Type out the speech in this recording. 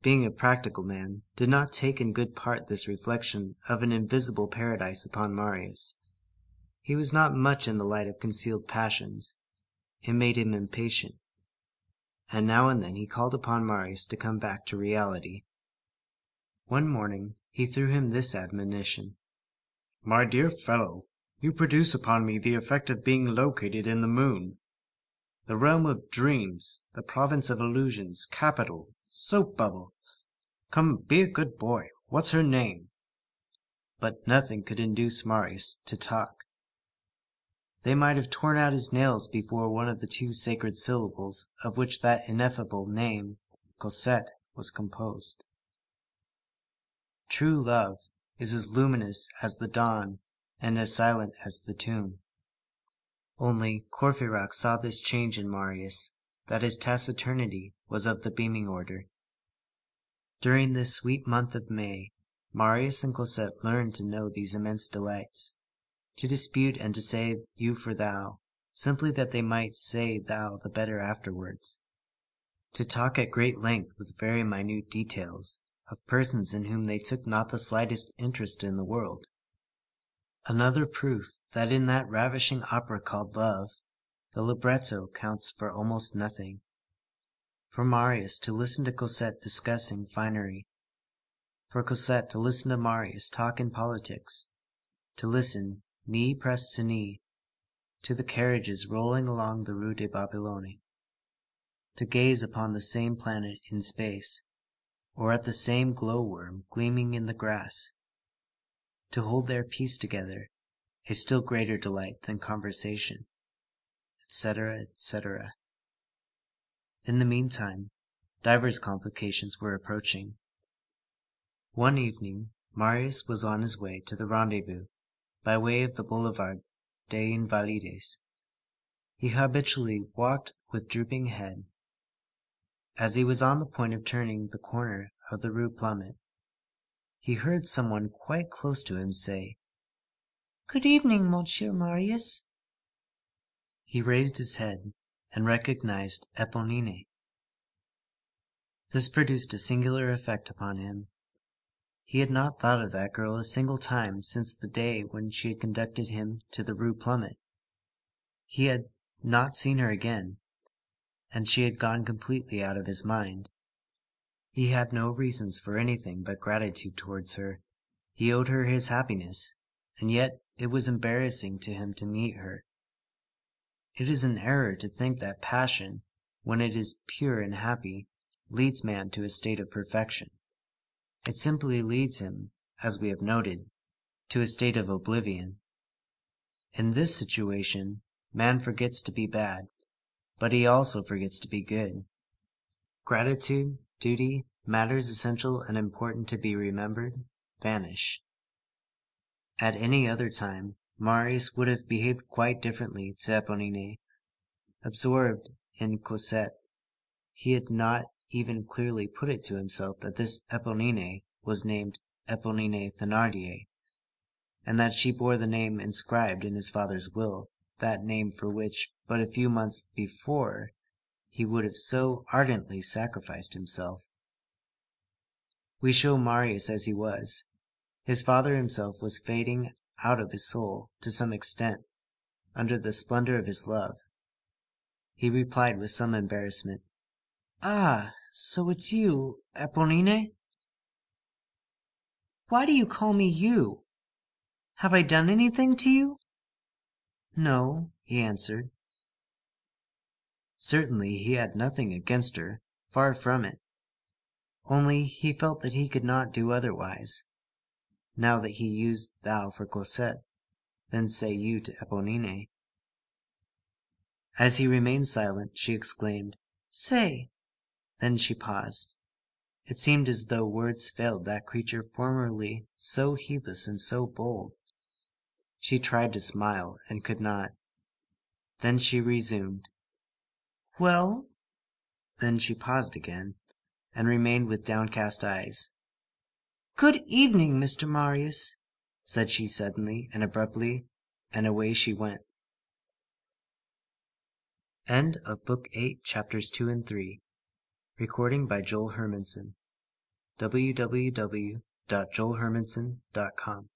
being a practical man, did not take in good part this reflection of an invisible paradise upon Marius. He was not much in the light of concealed passions. It made him impatient. And now and then he called upon Marius to come back to reality. One morning he threw him this admonition: "My dear fellow, you produce upon me the effect of being located in the moon. The realm of dreams, the province of illusions, capital, soap bubble. Come, be a good boy. What's her name?" But nothing could induce Marius to talk. They might have torn out his nails before one of the two sacred syllables of which that ineffable name, Cosette, was composed. True love is as luminous as the dawn and as silent as the tomb. Only Courfeyrac saw this change in Marius, that his taciturnity was of the beaming order. During this sweet month of May, Marius and Cosette learned to know these immense delights, to dispute and to say you for thou, simply that they might say thou the better afterwards, to talk at great length with very minute details, of persons in whom they took not the slightest interest in the world. Another proof that in that ravishing opera called love, the libretto counts for almost nothing. For Marius to listen to Cosette discussing finery, for Cosette to listen to Marius talk in politics, to listen, knee pressed to knee, to the carriages rolling along the Rue des Babylone, to gaze upon the same planet in space, or at the same glowworm gleaming in the grass, to hold their peace together, a still greater delight than conversation, etc., etc. In the meantime, divers complications were approaching. One evening, Marius was on his way to the rendezvous, by way of the Boulevard des Invalides. He habitually walked with drooping head. As he was on the point of turning the corner of the Rue Plumet, he heard someone quite close to him say, "Good evening, Monsieur Marius." He raised his head and recognized Éponine. This produced a singular effect upon him. He had not thought of that girl a single time since the day when she had conducted him to the Rue Plumet. He had not seen her again, and she had gone completely out of his mind. He had no reasons for anything but gratitude towards her. He owed her his happiness, and yet it was embarrassing to him to meet her. It is an error to think that passion, when it is pure and happy, leads man to a state of perfection. It simply leads him, as we have noted, to a state of oblivion. In this situation, man forgets to be bad, but he also forgets to be good. Gratitude, duty, matters essential and important to be remembered, vanish. At any other time, Marius would have behaved quite differently to Éponine. Absorbed in Cosette, he had not even clearly put it to himself that this Éponine was named Éponine Thénardier, and that she bore the name inscribed in his father's will, that name for which, but a few months before, he would have so ardently sacrificed himself. We show Marius as he was. His father himself was fading out of his soul to some extent, under the splendor of his love. He replied with some embarrassment, "Ah, so it's you, Éponine? Why do you call me you? Have I done anything to you?" "No," he answered. Certainly he had nothing against her, far from it. Only he felt that he could not do otherwise, now that he used thou for Cosette, than say you to Éponine. As he remained silent, she exclaimed, "Say!" Then she paused. It seemed as though words failed that creature formerly so heedless and so bold. She tried to smile, and could not. Then she resumed, "Well?" Then she paused again, and remained with downcast eyes. "Good evening, Mr. Marius," said she suddenly and abruptly, and away she went. End of Book 8, Chapters 2 and 3. Recording by Joel Hermanson. www.joelhermanson.com.